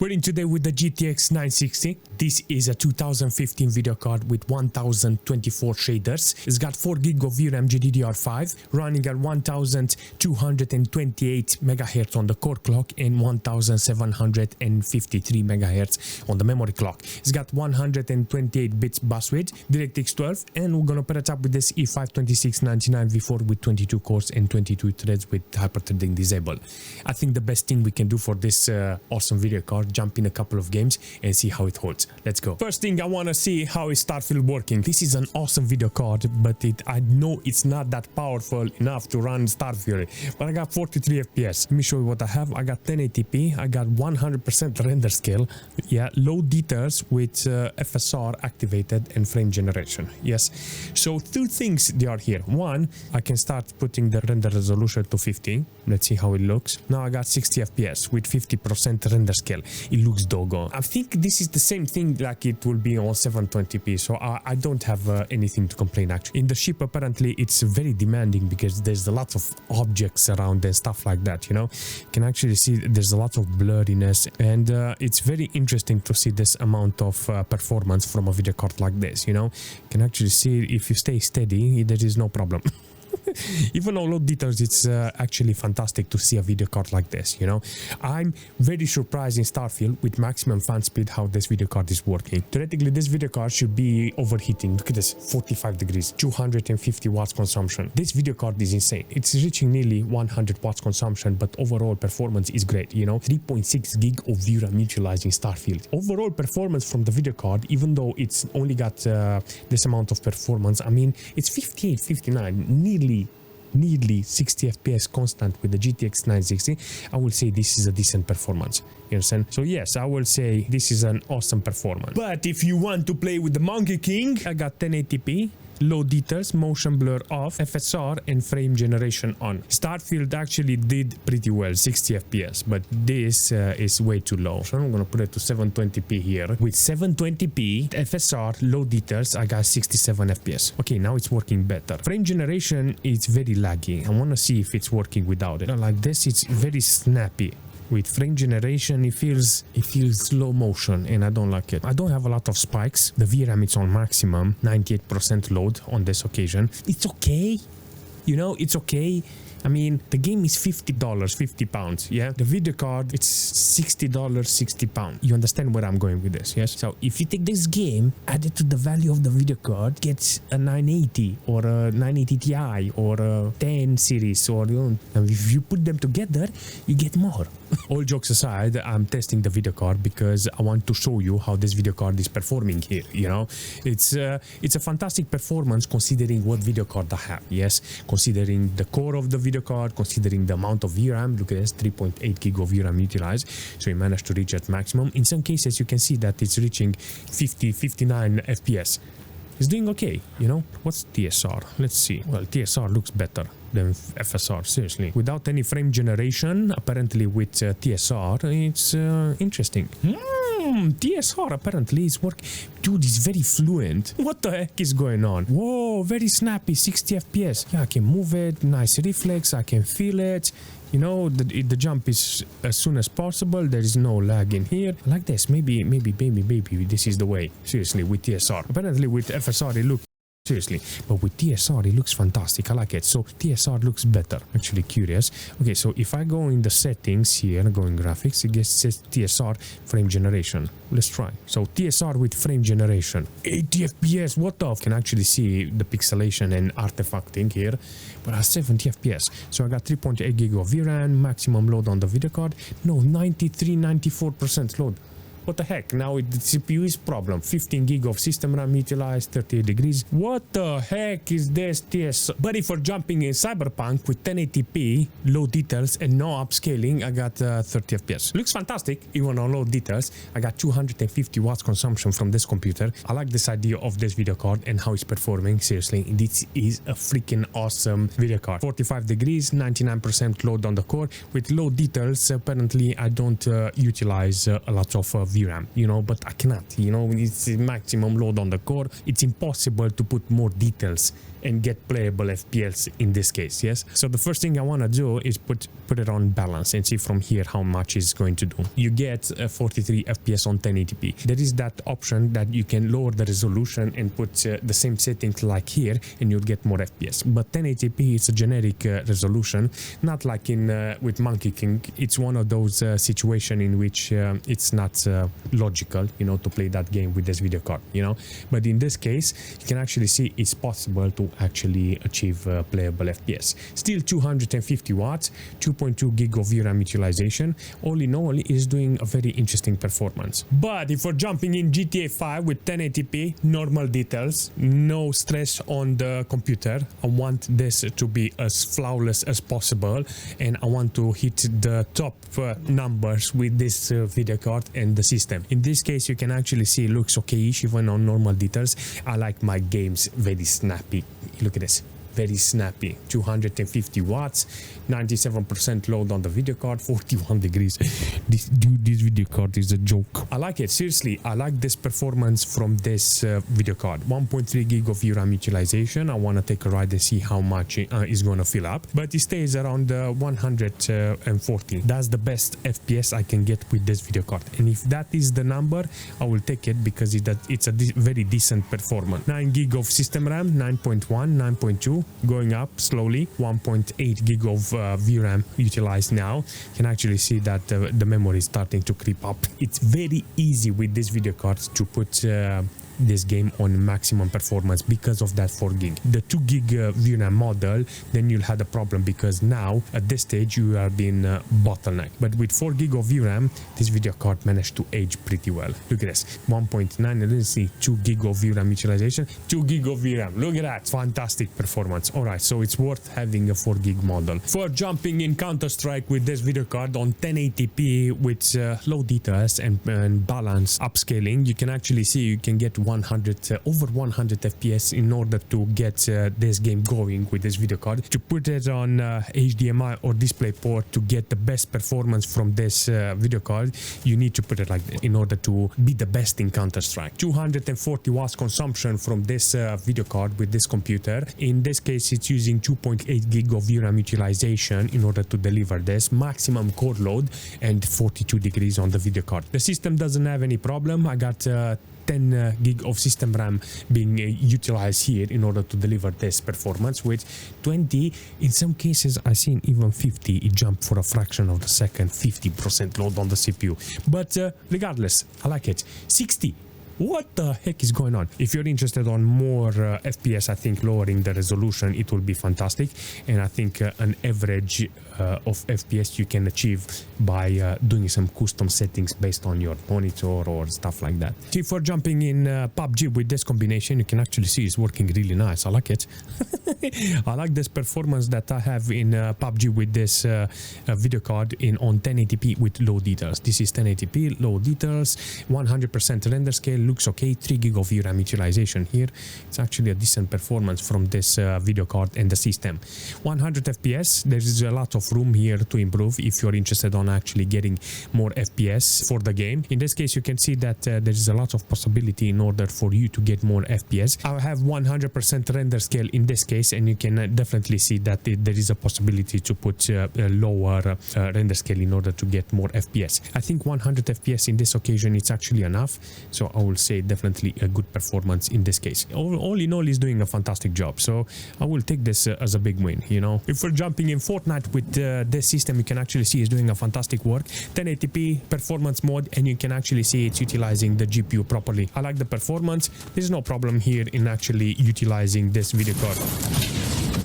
We're in today with the GTX 960. This is a 2015 video card with 1024 shaders. It's got 4 GB of VRAM GDDR5 running at 1228 MHz on the core clock and 1753 MHz on the memory clock. It's got 128 bits bus width, DirectX 12, and we're gonna pair it up with this E5-2699 V4 with 22 cores and 22 threads with hyperthreading disabled. I think the best thing we can do for this awesome video card, jump in a couple of games and see how it holds. Let's go. First thing, I want to see how is Starfield working. This is an awesome video card, but I know it's not that powerful enough to run Starfield, but I got 43 FPS. Let me show you what I have. I got 1080p, I got 100% render scale, yeah, low details with FSR activated and frame generation. Yes, so two things they are here. One, I can start putting the render resolution to 50. Let's see how it looks. Now I got 60 FPS with 50% render scale. It looks doggone. I think this is the same thing like it will be on 720p, so I don't have anything to complain actually. In the ship apparently it's very demanding because there's a lot of objects around and stuff like that, you know. You can actually see there's a lot of blurriness, and it's very interesting to see this amount of performance from a video card like this, you know. You can actually see if you stay steady, there is no problem. Even on low details, it's actually fantastic to see a video card like this, you know. I'm very surprised in Starfield with maximum fan speed how this video card is working. Theoretically, this video card should be overheating. Look at this, 45 degrees, 250 watts consumption. This video card is insane. It's reaching nearly 100 watts consumption, but overall performance is great, you know. 3.6 gig of VRAM utilizing Starfield. Overall performance from the video card, even though it's only got this amount of performance, I mean, it's 58, 59, nearly 60 FPS constant with the GTX 960. I will say this is a decent performance. You understand? So yes, I will say this is an awesome performance. But if you want to play with the Monkey King, I got 1080p, low details, motion blur off, FSR and frame generation on. Starfield actually did pretty well, 60 FPS, but this is way too low. So I'm gonna put it to 720p here. With 720p, FSR, low details, I got 67 FPS. Okay, now it's working better. Frame generation is very laggy. I wanna see if it's working without it. Like this, it's very snappy. With frame generation, it feels slow motion, and I don't like it. I don't have a lot of spikes. The VRAM is on maximum, 98% load on this occasion. It's okay, you know, it's okay. I mean, the game is $50, 50 pounds, yeah? The video card, it's $60, 60 pounds. You understand where I'm going with this, yes? So if you take this game, add it to the value of the video card, gets a 980 or a 980 Ti or a 10 series, or you know, and if you put them together, you get more. All jokes aside, I'm testing the video card because I want to show you how this video card is performing here, you know? It's a fantastic performance considering what video card I have, yes? Considering the core of the video card, considering the amount of VRAM. Look at this, 3.8 gig of VRAM utilized, so you managed to reach at maximum. In some cases you can see that it's reaching 50, 59 FPS. It's doing okay, you know. What's TSR? Let's see. Well, TSR looks better than FSR, seriously. Without any frame generation, apparently with TSR, it's interesting. TSR apparently is working. Dude, it's very fluent. What the heck is going on? Whoa, very snappy, 60 FPS. Yeah, I can move it, nice reflex, I can feel it. You know, the jump is as soon as possible. There is no lag in here. I like this. Maybe, this is the way. Seriously, with TSR. Apparently with FSR, it looks seriously, but with TSR it looks fantastic. I like it. So TSR looks better. Actually curious. Okay, so if I go in the settings here, go in graphics, it says TSR frame generation. Let's try. So TSR with frame generation, 80 FPS. What the? Can actually see the pixelation and artifacting here, but I have 70 FPS. So I got 3.8 gig of VRAM, maximum load on the video card. No, 93-94% load. What the heck? Now the CPU is problem. 15 gig of system RAM utilized, 38 degrees. What the heck is this TS? Buddy, for jumping in Cyberpunk with 1080p, low details and no upscaling, I got 30 FPS. Looks fantastic, even on low details. I got 250 watts consumption from this computer. I like this idea of this video card and how it's performing. Seriously, this is a freaking awesome video card. 45 degrees, 99% load on the core. With low details, apparently I don't utilize a lot of VRAM, you know, but I cannot, you know, it's maximum load on the core. It's impossible to put more details and get playable FPS in this case. Yes, so the first thing I want to do is put it on balance and see from here how much it's going to do. You get 43 FPS on 1080p. There is that option that you can lower the resolution and put the same settings like here, and you'll get more FPS. But 1080p is a generic resolution, not like in with Monkey King. It's one of those situations in which it's not logical, you know, to play that game with this video card, you know. But in this case, you can actually see it's possible to actually achieve playable FPS. Still 250 watts, 2.2 gig of VRAM utilization. All in all, is doing a very interesting performance. But if we're jumping in GTA 5 with 1080p, normal details, no stress on the computer. I want this to be as flawless as possible, and I want to hit the top numbers with this video card and the system. In this case, you can actually see it looks okay-ish even on normal details. I like my games very snappy. Look at this. Very snappy. 250 watts, 97% load on the video card, 41 degrees. This video card is a joke. I like it, seriously. I like this performance from this video card. 1.3 gig of VRAM utilization. I want to take a ride and see how much is going to fill up, but it stays around 140. That's the best FPS I can get with this video card, and if that is the number, I will take it because it's a very decent performance. 9 gig of system RAM, 9.1, 9.2, going up slowly. 1.8 gig of VRAM utilized now. You can actually see that the memory is starting to creep up. It's very easy with this video card to put this game on maximum performance because of that 4 gig. The 2 gig VRAM model, then you'll have a problem because now at this stage you are being bottlenecked. But with 4 gig of VRAM, this video card managed to age pretty well. Look at this, 1.9, and let's see, 2 gig of VRAM utilization, 2 gig of VRAM. Look at that, fantastic performance. All right, so it's worth having a 4 gig model. For jumping in Counter-Strike with this video card on 1080p with low details and balance upscaling, you can actually see you can get over 100 FPS in order to get this game going with this video card. To put it on HDMI or DisplayPort to get the best performance from this video card, you need to put it like this in order to be the best in Counter-Strike. 240 watts consumption from this video card with this computer. In this case, it's using 2.8 gig of VRAM utilization in order to deliver this maximum core load and 42 degrees on the video card. The system doesn't have any problem. I got 10 gig of system RAM being utilized here in order to deliver this performance with 20. In some cases, I've seen even 50. It jumped for a fraction of the second, 50% load on the CPU. But regardless, I like it. 60. What the heck is going on? If you're interested on more FPS, I think lowering the resolution, it will be fantastic. And I think an average of FPS you can achieve by doing some custom settings based on your monitor or stuff like that. So if we're jumping in PUBG with this combination, you can actually see it's working really nice. I like it. I like this performance that I have in PUBG with this video card on 1080p with low details. This is 1080p, low details, 100% render scale. Looks okay. 3 gig of VRAM utilization here. It's actually a decent performance from this video card and the system. 100 FPS. There is a lot of room here to improve if you're interested on actually getting more FPS for the game. In this case, you can see that there is a lot of possibility in order for you to get more FPS. I have 100% render scale in this case, and you can definitely see that there is a possibility to put a lower render scale in order to get more FPS. I think 100 FPS in this occasion is actually enough, so I will say definitely a good performance in this case. All in all, he's doing a fantastic job, so I will take this as a big win, you know. If we're jumping in Fortnite with this system, you can actually see he's doing a fantastic work. 1080p performance mode, and you can actually see it's utilizing the GPU properly. I like the performance. There's no problem here in actually utilizing this video card.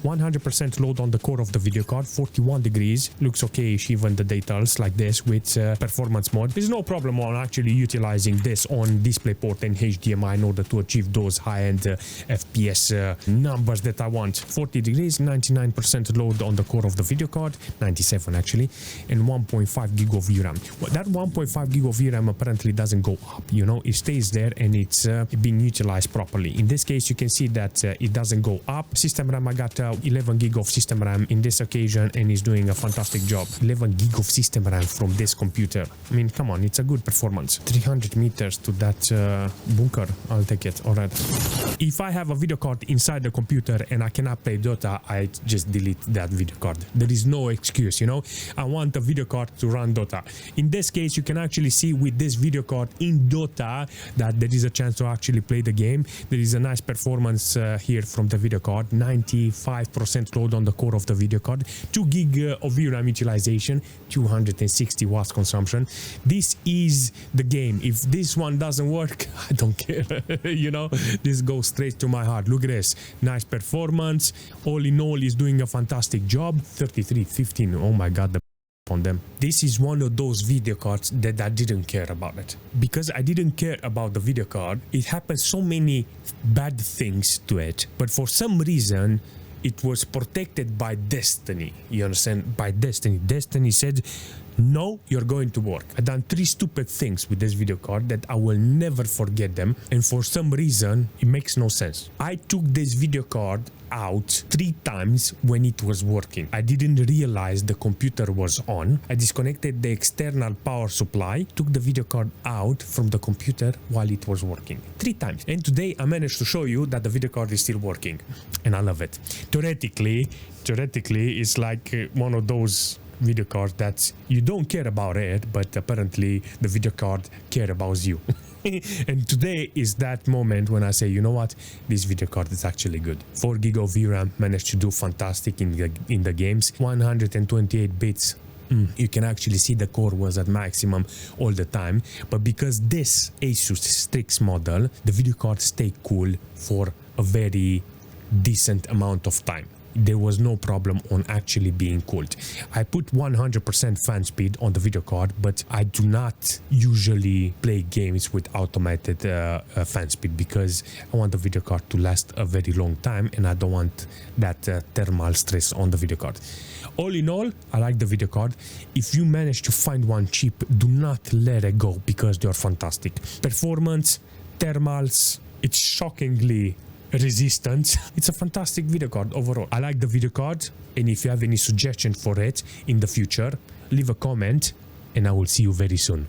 100% load on the core of the video card, 41 degrees. Looks okay, even the details like this with performance mode. There's no problem on actually utilizing this on DisplayPort and HDMI in order to achieve those high-end FPS numbers that I want. 40 degrees, 99% load on the core of the video card, 97 actually, and 1.5 gig of VRAM. Well, that 1.5 gig of VRAM apparently doesn't go up, you know, it stays there and it's being utilized properly. In this case, you can see that it doesn't go up. System RAM, I got 11 gig of system RAM in this occasion, and is doing a fantastic job. 11 gig of system RAM from this computer. I mean, come on, it's a good performance. 300 meters to that bunker. I'll take it. All right. If I have a video card inside the computer and I cannot play Dota, I just delete that video card. There is no excuse, you know. I want a video card to run Dota. In this case, you can actually see with this video card in Dota that there is a chance to actually play the game. There is a nice performance here from the video card. 95% load on the core of the video card. 2 gig of VRAM utilization. 260 watts consumption. This is the game. If this one doesn't work, I don't care. You know, this goes straight to my heart. Look at this. Nice performance. All in all, is doing a fantastic job. 3315. Oh my god, the on them. This is one of those video cards that I didn't care about it. Because I didn't care about the video card, it happened so many bad things to it. But for some reason, it was protected by destiny. You understand? By destiny. Destiny said, no, you're going to work. I done 3 stupid things with this video card that I will never forget them. And for some reason, it makes no sense. I took this video card out 3 times when it was working. I didn't realize the computer was on. I disconnected the external power supply, took the video card out from the computer while it was working. 3 times. And today I managed to show you that the video card is still working. And I love it. Theoretically, it's like one of those video cards that you don't care about it, but apparently the video card care about you. And today is that moment when I say, you know what, this video card is actually good. 4 gig of VRAM managed to do fantastic in the games. 128 bits. You can actually see the core was at maximum all the time, but because this ASUS STRIX model, the video card stayed cool for a very decent amount of time. There was no problem on actually being cooled. I put 100% fan speed on the video card, but I do not usually play games with automated fan speed because I want the video card to last a very long time and I don't want that thermal stress on the video card. All in all, I like the video card. If you manage to find one cheap, do not let it go because they are fantastic. Performance, thermals, it's shockingly resistant. It's a fantastic video card overall. I like the video card, and if you have any suggestion for it in the future, leave a comment and I will see you very soon.